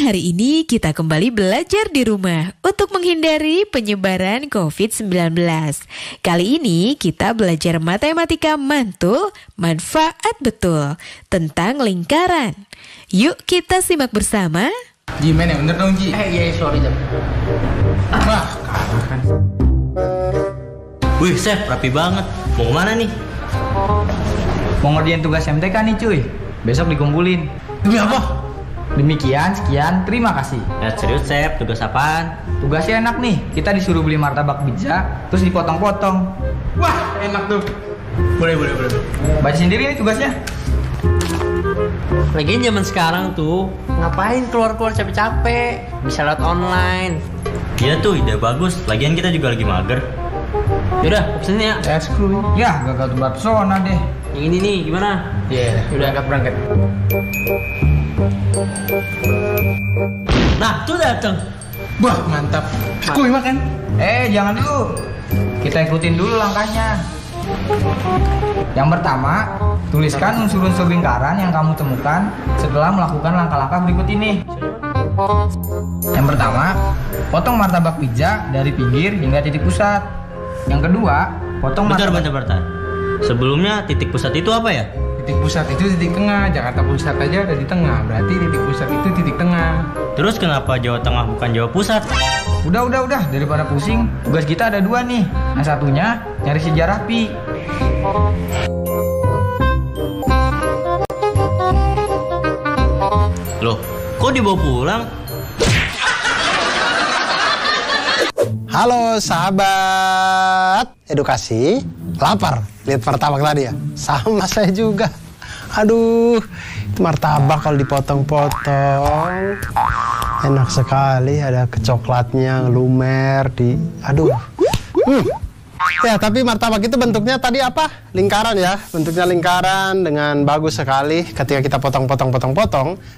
hari ini kita kembali belajar di rumah untuk menghindari penyebaran COVID-19. Kali ini kita belajar matematika mantul, manfaat betul, tentang lingkaran. Yuk kita simak bersama. Ji, main yang bener dong, Ji. Iya, sorry, Jam. Wah, kan. Wih, Chef, rapi banget. Mau kemana nih? Mau ngerjain tugas MTK nih, cuy. Besok dikumpulin. Demi apa? Demikian, sekian, terima kasih. Ya, serius, Chef. Tugas apaan? Tugasnya enak nih. Kita disuruh beli martabak pizza, terus dipotong-potong. Wah, enak tuh. Boleh. Baca sendiri nih tugasnya. Lagian zaman sekarang tuh ngapain keluar-keluar capek-capek? Bisa lewat online. Iya tuh, ide bagus. Lagian kita juga lagi mager. Yaudah, pesen ya. Es kru. Ya, gagal tuh persona deh. Yang ini nih, gimana? Iya, udah berangkat. Nah, tuh dateng. Wah, mantap. Kuy makan. Jangan dulu. Kita ikutin dulu langkahnya. Yang pertama, tuliskan unsur-unsur lingkaran yang kamu temukan setelah melakukan langkah-langkah berikut ini. Yang pertama, potong martabak pizza dari pinggir hingga titik pusat. Yang kedua, potong Bentar. Sebelumnya titik pusat itu apa ya? Titik pusat itu titik tengah. Jakarta Pusat aja ada di tengah. Berarti titik pusat itu titik tengah. Terus kenapa Jawa Tengah bukan Jawa Pusat? Udah. Daripada pusing, tugas kita ada dua nih. Yang satunya, nyari sejarah pi. Loh, kok dibawa pulang? Halo sahabat edukasi, lapar lihat martabak tadi ya? Sama saya juga. Aduh, martabak kalau dipotong-potong enak sekali, ada coklatnya lumer di, aduh. Ya, tapi martabak itu bentuknya tadi apa? Lingkaran ya, bentuknya lingkaran dengan bagus sekali. Ketika kita potong,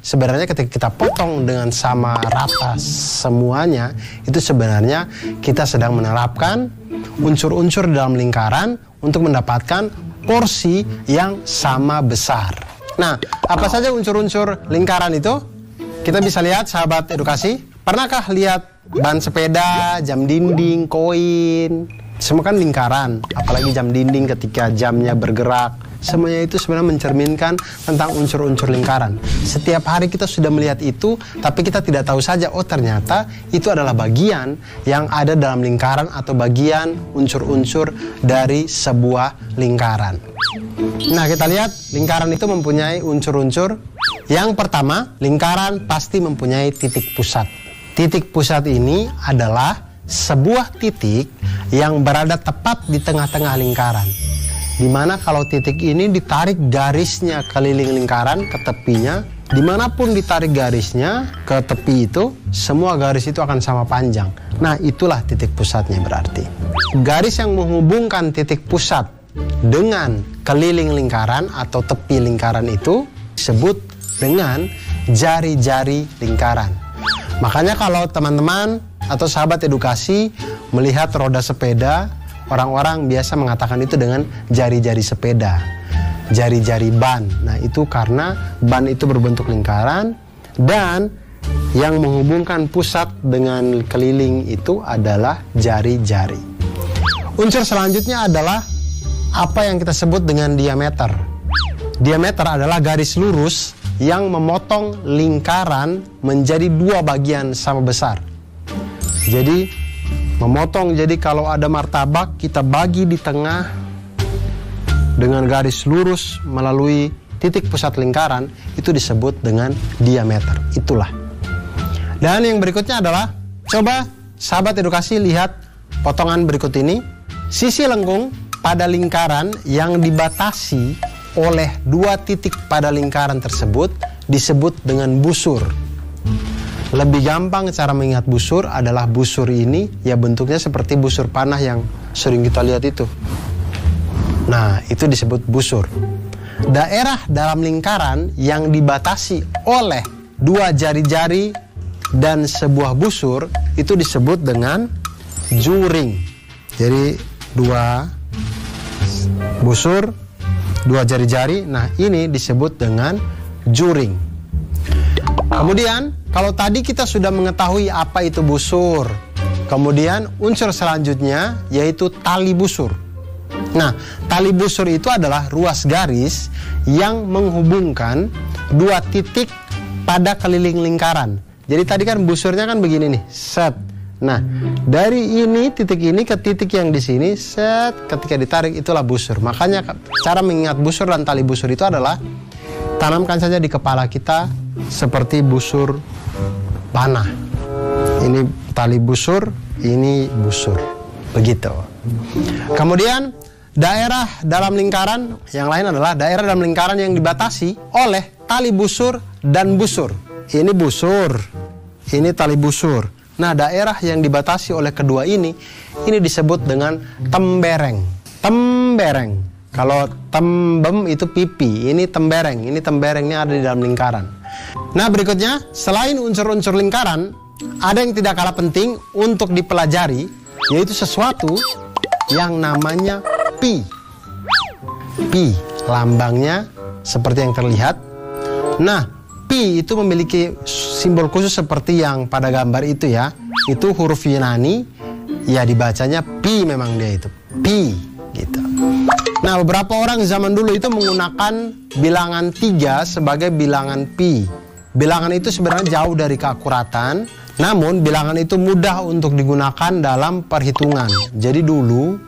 sebenarnya ketika kita potong dengan sama rata semuanya, itu sebenarnya kita sedang menerapkan unsur-unsur dalam lingkaran untuk mendapatkan porsi yang sama besar. Nah, apa saja unsur-unsur lingkaran itu? Kita bisa lihat sahabat edukasi. Pernahkah lihat ban sepeda, jam dinding, koin? Semua kan lingkaran, apalagi jam dinding ketika jamnya bergerak. Semuanya itu sebenarnya mencerminkan tentang unsur-unsur lingkaran. Setiap hari kita sudah melihat itu, tapi kita tidak tahu saja, oh ternyata itu adalah bagian yang ada dalam lingkaran atau bagian unsur-unsur dari sebuah lingkaran. Nah, kita lihat lingkaran itu mempunyai unsur-unsur. Yang pertama, lingkaran pasti mempunyai titik pusat. Titik pusat ini adalah sebuah titik yang berada tepat di tengah-tengah lingkaran, dimana kalau titik ini ditarik garisnya keliling lingkaran ke tepinya, dimanapun ditarik garisnya ke tepi itu, semua garis itu akan sama panjang. Nah, itulah titik pusatnya berarti. Garis yang menghubungkan titik pusat dengan keliling lingkaran atau tepi lingkaran itu disebut dengan jari-jari lingkaran. Makanya kalau teman-teman atau sahabat edukasi melihat roda sepeda, orang-orang biasa mengatakan itu dengan jari-jari sepeda, jari-jari ban. Nah, itu karena ban itu berbentuk lingkaran dan yang menghubungkan pusat dengan keliling itu adalah jari-jari. Unsur selanjutnya adalah apa yang kita sebut dengan diameter. Diameter adalah garis lurus yang memotong lingkaran menjadi dua bagian sama besar. Jadi memotong, jadi kalau ada martabak kita bagi di tengah dengan garis lurus melalui titik pusat lingkaran, itu disebut dengan diameter. Itulah. Dan yang berikutnya adalah, coba sahabat edukasi lihat potongan berikut ini. Sisi lengkung pada lingkaran yang dibatasi oleh dua titik pada lingkaran tersebut disebut dengan busur. Lebih gampang cara mengingat busur adalah busur ini ya bentuknya seperti busur panah yang sering kita lihat itu. Nah, itu disebut busur. Daerah dalam lingkaran yang dibatasi oleh dua jari-jari dan sebuah busur itu disebut dengan juring. Jadi dua busur, dua jari-jari, nah ini disebut dengan juring. Kemudian kalau tadi kita sudah mengetahui apa itu busur, kemudian unsur selanjutnya yaitu tali busur. Nah, tali busur itu adalah ruas garis yang menghubungkan dua titik pada keliling lingkaran. Jadi tadi kan busurnya kan begini nih, set. Nah, dari ini titik ini ke titik yang di sini, set, ketika ditarik itulah busur. Makanya cara mengingat busur dan tali busur itu adalah tanamkan saja di kepala kita seperti busur panah. Ini tali busur, ini busur. Begitu. Kemudian daerah dalam lingkaran, yang lain adalah daerah dalam lingkaran yang dibatasi oleh tali busur dan busur. Ini busur, ini tali busur. Nah, daerah yang dibatasi oleh kedua ini disebut dengan tembereng. Tembereng. Kalau tembem itu pipi, ini tembereng. Ini temberengnya ada di dalam lingkaran. Nah, berikutnya, selain unsur-unsur lingkaran, ada yang tidak kalah penting untuk dipelajari, yaitu sesuatu yang namanya pi. Pi, lambangnya seperti yang terlihat. Nah, pi itu memiliki simbol khusus seperti yang pada gambar itu ya. Itu huruf Yunani, ya dibacanya pi memang dia itu. Pi, gitu. Nah, beberapa orang zaman dulu itu menggunakan bilangan 3 sebagai bilangan pi. Bilangan itu sebenarnya jauh dari keakuratan, namun bilangan itu mudah untuk digunakan dalam perhitungan. Jadi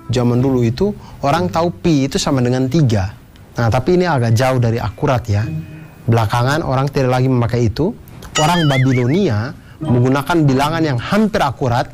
zaman dulu itu orang tahu pi itu sama dengan 3. Nah, tapi ini agak jauh dari akurat ya. Belakangan orang tidak lagi memakai itu. Orang Babilonia menggunakan bilangan yang hampir akurat,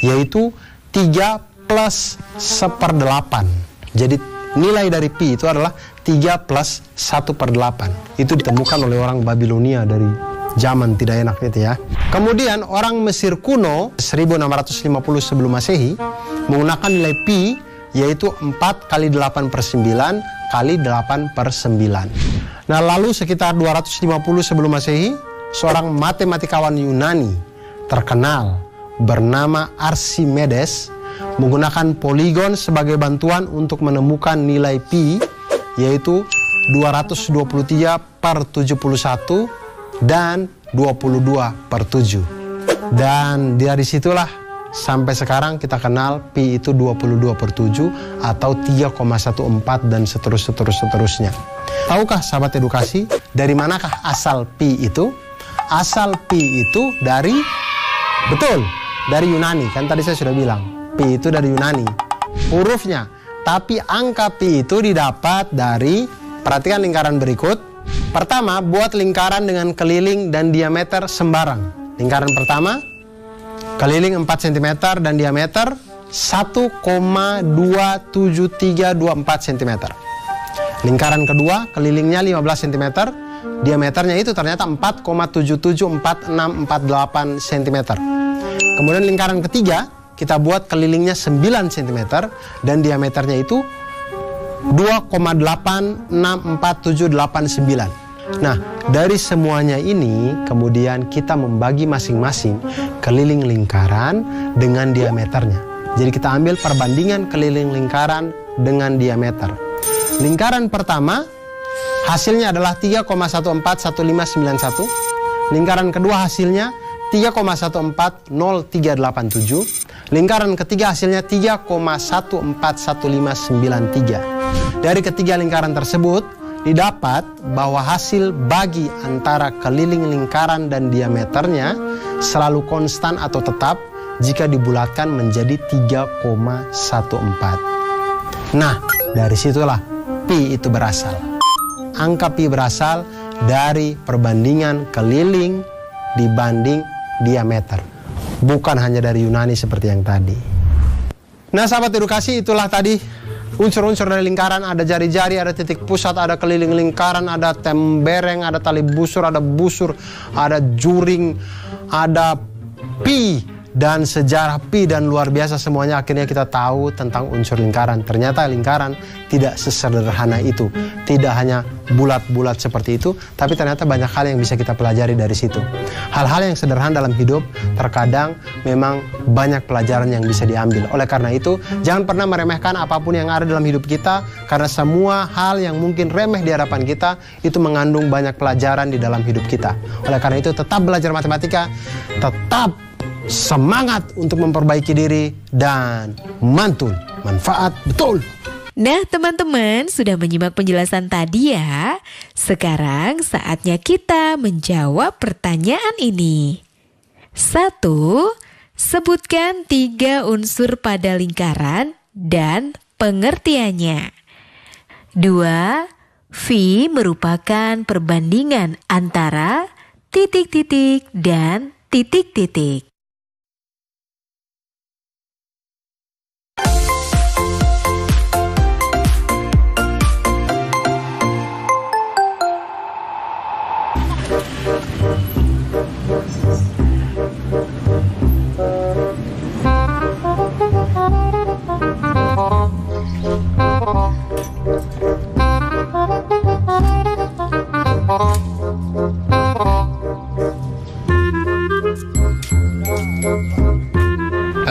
yaitu 3 plus 1/8. Jadi nilai dari pi itu adalah 3 plus 1/8. Itu ditemukan oleh orang Babilonia dari zaman tidak enak itu ya. Kemudian orang Mesir kuno 1650 sebelum Masehi menggunakan nilai pi, yaitu 4 kali 8/9 kali 8/9. Nah, lalu sekitar 250 sebelum Masehi, seorang matematikawan Yunani terkenal bernama Archimedes menggunakan poligon sebagai bantuan untuk menemukan nilai pi, yaitu 223/71 dan 22/7. Dan dari situlah sampai sekarang kita kenal pi itu 22/7 atau 3,14 dan seterusnya. Tahukah sahabat edukasi dari manakah asal pi itu? Asal pi itu dari Yunani. Kan tadi saya sudah bilang pi itu dari Yunani hurufnya. Tapi angka pi itu didapat dari, perhatikan lingkaran berikut. Pertama, buat lingkaran dengan keliling dan diameter sembarang. Lingkaran pertama, keliling 4 cm dan diameter 1,27324 cm. Lingkaran kedua, kelilingnya 15 cm, diameternya itu ternyata 4,774648 cm. Kemudian lingkaran ketiga, kita buat kelilingnya 9 cm dan diameternya itu 2,864789. Nah, dari semuanya ini kemudian kita membagi masing-masing keliling lingkaran dengan diameternya. Jadi kita ambil perbandingan keliling lingkaran dengan diameter. Lingkaran pertama hasilnya adalah 3,141591. Lingkaran kedua hasilnya 3,140387. Lingkaran ketiga hasilnya 3,141593. Dari ketiga lingkaran tersebut didapat bahwa hasil bagi antara keliling lingkaran dan diameternya selalu konstan atau tetap jika dibulatkan menjadi 3,14. Nah, dari situlah pi itu berasal. Angka pi berasal dari perbandingan keliling dibanding diameter. Bukan hanya dari Yunani seperti yang tadi. Nah, sahabat edukasi, itulah tadi unsur-unsur dari lingkaran. Ada jari-jari, ada titik pusat, ada keliling lingkaran, ada tembereng, ada tali busur, ada juring, ada pi, dan sejarah pi dan luar biasa semuanya, akhirnya kita tahu tentang unsur lingkaran. Ternyata lingkaran tidak sesederhana itu. Tidak hanya bulat-bulat seperti itu, tapi ternyata banyak hal yang bisa kita pelajari dari situ. Hal-hal yang sederhana dalam hidup terkadang memang banyak pelajaran yang bisa diambil. Oleh karena itu, jangan pernah meremehkan apapun yang ada dalam hidup kita, karena semua hal yang mungkin remeh di hadapan kita itu mengandung banyak pelajaran di dalam hidup kita. Oleh karena itu, tetap belajar matematika, tetap semangat untuk memperbaiki diri, dan mantul, manfaat betul. Nah teman-teman, sudah menyimak penjelasan tadi ya. Sekarang saatnya kita menjawab pertanyaan ini. 1. Sebutkan 3 unsur pada lingkaran dan pengertiannya. 2. V merupakan perbandingan antara titik-titik dan titik-titik.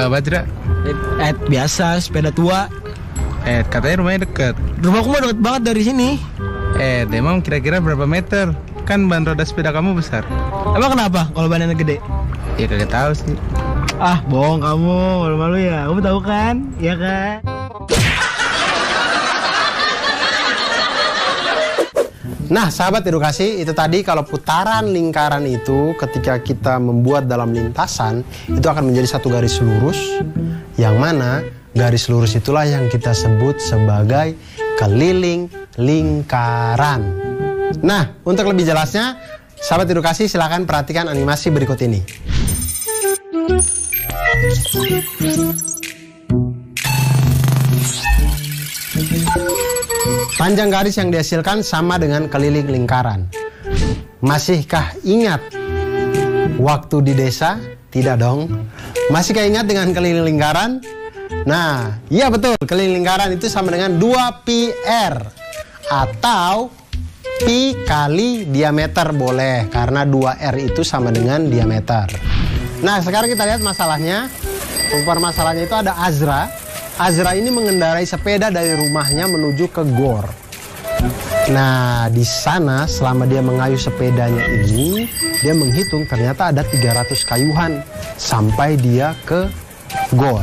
Badra, Biasa sepeda tua. katanya rumahnya deket. Rumahku mah deket banget dari sini. Emang kira-kira berapa meter? Kan ban roda sepeda kamu besar. Emang kenapa kalau bannya gede? Ya kagak tahu sih. Ah, bohong kamu, malu-malu ya. Kamu tahu kan? Iya kan? Nah, sahabat edukasi, itu tadi kalau putaran lingkaran itu ketika kita membuat dalam lintasan, itu akan menjadi satu garis lurus, yang mana garis lurus itulah yang kita sebut sebagai keliling lingkaran. Nah, untuk lebih jelasnya, sahabat edukasi silakan perhatikan animasi berikut ini. Panjang garis yang dihasilkan sama dengan keliling lingkaran. Masihkah ingat waktu di desa? Tidak dong. Masihkah ingat dengan keliling lingkaran? Nah, iya betul. Keliling lingkaran itu sama dengan 2πr. Atau pi kali diameter boleh. Karena 2r itu sama dengan diameter. Nah, sekarang kita lihat masalahnya. Permasalahannya itu ada Azra. Azra ini mengendarai sepeda dari rumahnya menuju ke gor. Nah, di sana selama dia mengayuh sepedanya ini, dia menghitung ternyata ada 300 kayuhan sampai dia ke gor.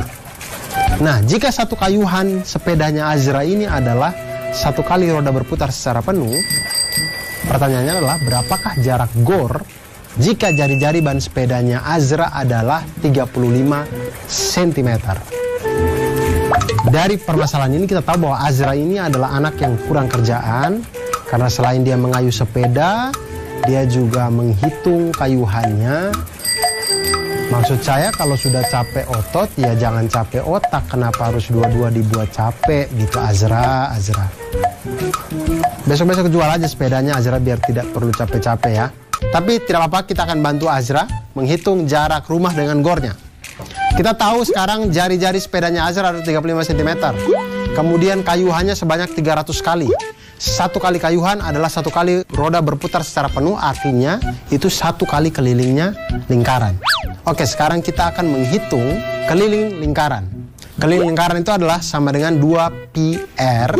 Nah, jika satu kayuhan sepedanya Azra ini adalah 1 kali roda berputar secara penuh, pertanyaannya adalah berapakah jarak gor jika jari-jari ban sepedanya Azra adalah 35 cm. Dari permasalahan ini kita tahu bahwa Azra ini adalah anak yang kurang kerjaan, karena selain dia mengayuh sepeda, dia juga menghitung kayuhannya. Maksud saya kalau sudah capek otot, ya jangan capek otak. Kenapa harus dua-dua dibuat capek gitu Azra. Besok-besok jual aja sepedanya Azra biar tidak perlu capek-capek ya. Tapi tidak apa-apa, kita akan bantu Azra menghitung jarak rumah dengan gornya. Kita tahu sekarang jari-jari sepedanya Azra ada 35 cm. Kemudian kayuhannya sebanyak 300 kali. 1 kali kayuhan adalah 1 kali roda berputar secara penuh, artinya itu 1 kali kelilingnya lingkaran. Oke, sekarang kita akan menghitung keliling lingkaran. Keliling lingkaran itu adalah sama dengan 2πr,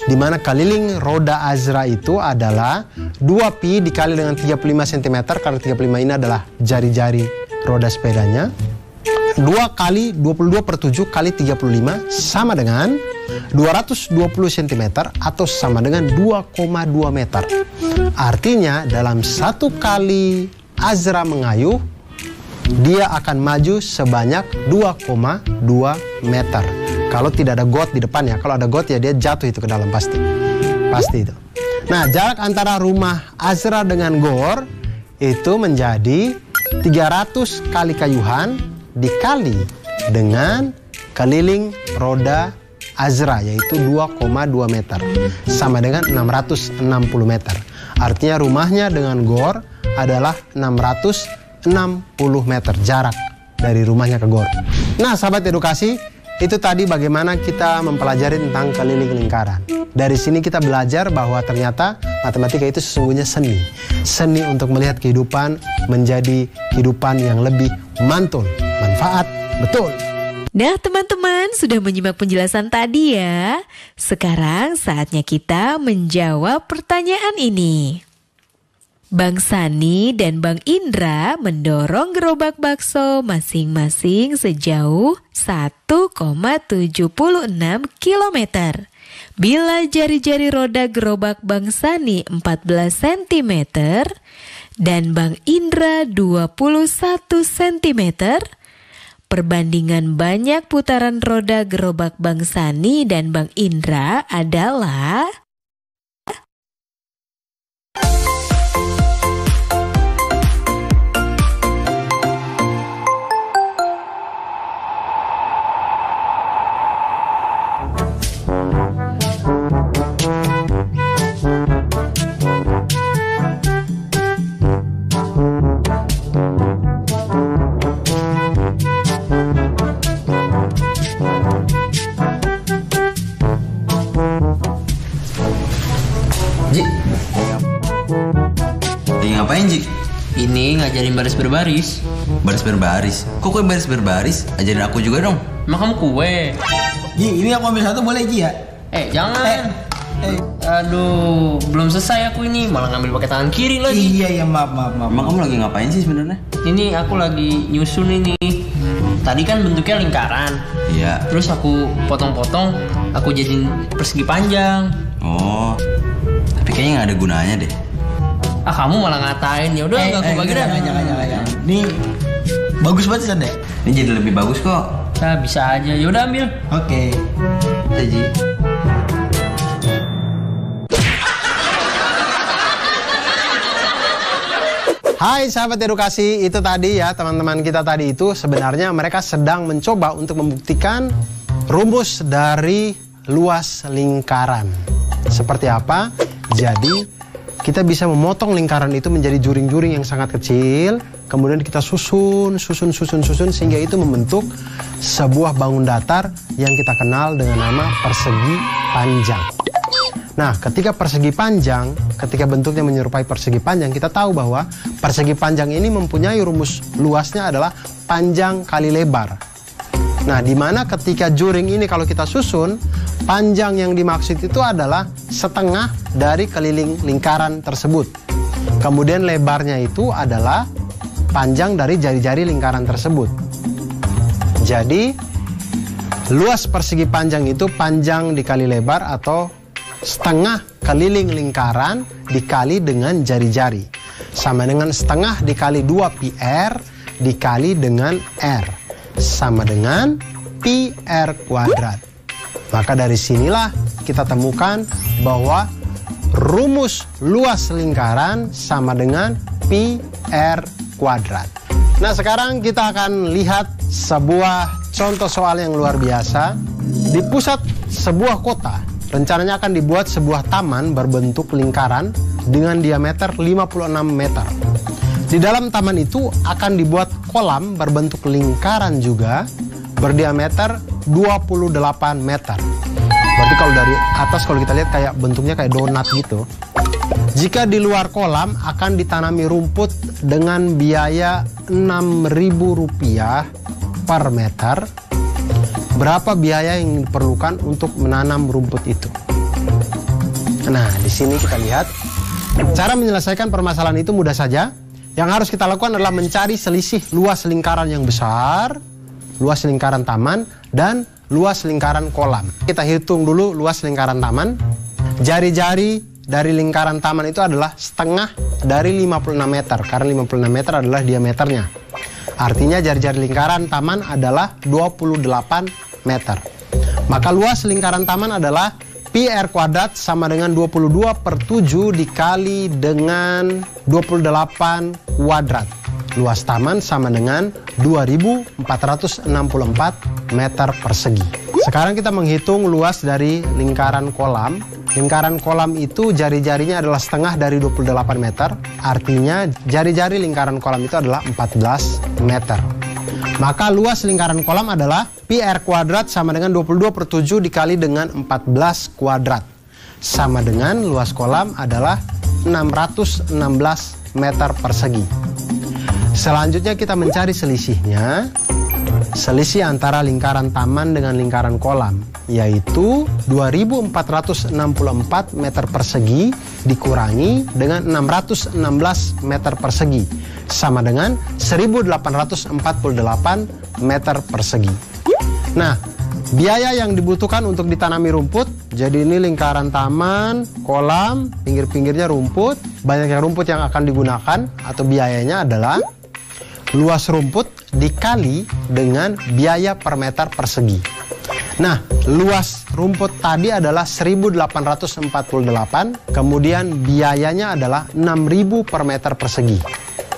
di mana keliling roda Azra itu adalah 2pi dikali dengan 35 cm, karena 35 ini adalah jari-jari roda sepedanya. 2 kali 22/7 kali 35 sama dengan 220 cm atau sama dengan 2,2 meter. Artinya dalam 1 kali Azra mengayuh, dia akan maju sebanyak 2,2 meter. Kalau tidak ada got di depan ya. Kalau ada got ya dia jatuh itu ke dalam pasti. Pasti itu. Nah, jarak antara rumah Azra dengan gor itu menjadi 300 kali kayuhan dikali dengan keliling roda Azra, yaitu 2,2 meter, sama dengan 660 meter. Artinya rumahnya dengan gor adalah 660 meter jarak dari rumahnya ke gor. Nah, sahabat edukasi, itu tadi bagaimana kita mempelajari tentang keliling lingkaran. Dari sini kita belajar bahwa ternyata matematika itu sesungguhnya seni. Seni untuk melihat kehidupan menjadi kehidupan yang lebih mantul, manfaat, betul. Nah teman-teman, sudah menyimak penjelasan tadi ya. Sekarang saatnya kita menjawab pertanyaan ini. Bang Sani dan Bang Indra mendorong gerobak bakso masing-masing sejauh 1,76 km. Bila jari-jari roda gerobak Bang Sani 14 cm dan Bang Indra 21 cm, perbandingan banyak putaran roda gerobak Bang Sani dan Bang Indra adalah Ngapain, Jik? Ini ngajarin baris berbaris. Baris berbaris? Kok kue baris berbaris? Ajarin aku juga dong. Emang kamu kue? Ji, ini aku ambil satu boleh Ji ya? Jangan. Aduh, belum selesai aku ini, malah ngambil pakai tangan kiri lagi. Iya, maaf. Emang kamu lagi ngapain sih sebenarnya? Ini aku lagi nyusun ini. Tadi kan bentuknya lingkaran. Iya. Terus aku potong-potong, aku jadiin persegi panjang. Oh, tapi kayaknya nggak ada gunanya deh. Kamu malah ngatain. Ya udah, aku bagi dah. Jangan. Ini bagus banget San deh. Ini jadi lebih bagus kok. Nah, bisa aja. Ya udah ambil. Oke. Ji. Hai sahabat edukasi, itu tadi ya teman-teman kita tadi itu sebenarnya mereka sedang mencoba untuk membuktikan rumus dari luas lingkaran. Seperti apa? Jadi kita bisa memotong lingkaran itu menjadi juring-juring yang sangat kecil, kemudian kita susun sehingga itu membentuk sebuah bangun datar yang kita kenal dengan nama persegi panjang. Nah, ketika persegi panjang, ketika bentuknya menyerupai persegi panjang, kita tahu bahwa persegi panjang ini mempunyai rumus luasnya adalah panjang kali lebar. Nah, di mana ketika juring ini kalau kita susun, panjang yang dimaksud itu adalah setengah dari keliling lingkaran tersebut. Kemudian lebarnya itu adalah panjang dari jari-jari lingkaran tersebut. Jadi, luas persegi panjang itu panjang dikali lebar atau setengah keliling lingkaran dikali dengan jari-jari. Sama dengan setengah dikali 2πr dikali dengan r. Sama dengan pi r kuadrat. Maka dari sinilah kita temukan bahwa rumus luas lingkaran sama dengan pi r kuadrat. Nah, sekarang kita akan lihat sebuah contoh soal yang luar biasa. Di pusat sebuah kota, rencananya akan dibuat sebuah taman berbentuk lingkaran dengan diameter 56 meter. Di dalam taman itu akan dibuat kolam berbentuk lingkaran juga berdiameter 28 meter. Berarti kalau dari atas kalau kita lihat kayak bentuknya kayak donat gitu. Jika di luar kolam akan ditanami rumput dengan biaya Rp6.000 per meter, berapa biaya yang diperlukan untuk menanam rumput itu? Nah, di sini kita lihat cara menyelesaikan permasalahan itu mudah saja. Yang harus kita lakukan adalah mencari selisih luas lingkaran yang besar, luas lingkaran taman, dan luas lingkaran kolam. Kita hitung dulu luas lingkaran taman. Jari-jari dari lingkaran taman itu adalah setengah dari 56 meter, karena 56 meter adalah diameternya. Artinya jari-jari lingkaran taman adalah 28 meter. Maka luas lingkaran taman adalah pi r kuadrat sama dengan 22/7 dikali dengan 28 kuadrat. Luas taman sama dengan 2464 meter persegi. Sekarang kita menghitung luas dari lingkaran kolam. Lingkaran kolam itu jari-jarinya adalah setengah dari 28 meter. Artinya jari-jari lingkaran kolam itu adalah 14 meter. Maka luas lingkaran kolam adalah pi r kuadrat sama dengan 22/7 dikali dengan 14 kuadrat. Sama dengan luas kolam adalah 616 meter persegi. Selanjutnya kita mencari selisihnya. Selisih antara lingkaran taman dengan lingkaran kolam, yaitu 2464 meter persegi dikurangi dengan 616 meter persegi, sama dengan 1848 meter persegi. Nah, biaya yang dibutuhkan untuk ditanami rumput, jadi ini lingkaran taman, kolam, pinggir-pinggirnya rumput, banyaknya rumput yang akan digunakan atau biayanya adalah luas rumput dikali dengan biaya per meter persegi. Nah, luas rumput tadi adalah 1848, kemudian biayanya adalah 6.000 per meter persegi.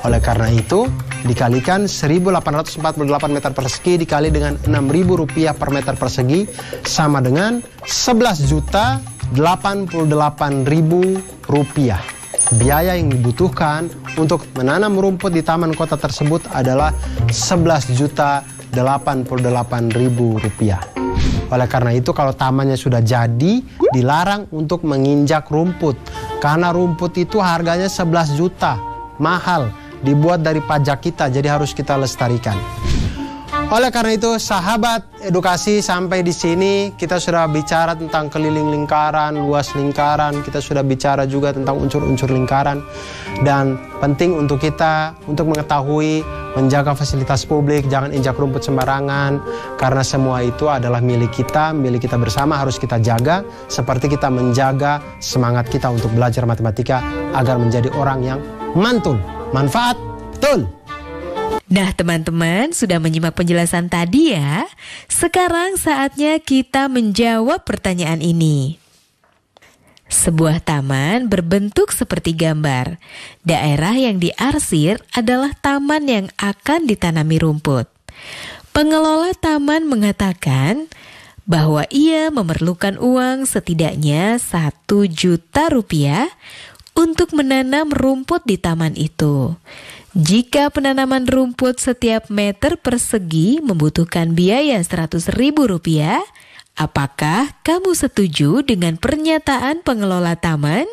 Oleh karena itu, dikalikan 1848 meter persegi dikali dengan 6.000 rupiah per meter persegi sama dengan 11.088.000 rupiah. Biaya yang dibutuhkan untuk menanam rumput di taman kota tersebut adalah 11.088.000 rupiah. Oleh karena itu kalau tamannya sudah jadi, dilarang untuk menginjak rumput. Karena rumput itu harganya 11 juta, mahal, dibuat dari pajak kita, jadi harus kita lestarikan. Oleh karena itu, sahabat edukasi, sampai di sini kita sudah bicara tentang keliling lingkaran, luas lingkaran, kita sudah bicara juga tentang unsur-unsur lingkaran. Dan penting untuk kita untuk mengetahui, menjaga fasilitas publik, jangan injak rumput sembarangan, karena semua itu adalah milik kita bersama, harus kita jaga, seperti kita menjaga semangat kita untuk belajar matematika agar menjadi orang yang mantul, manfaat, betul. Nah teman-teman, sudah menyimak penjelasan tadi ya. Sekarang saatnya kita menjawab pertanyaan ini. Sebuah taman berbentuk seperti gambar. Daerah yang diarsir adalah taman yang akan ditanami rumput. Pengelola taman mengatakan bahwa ia memerlukan uang setidaknya 1 juta rupiah untuk menanam rumput di taman itu. Jika penanaman rumput setiap meter persegi membutuhkan biaya 100.000 rupiah, apakah kamu setuju dengan pernyataan pengelola taman?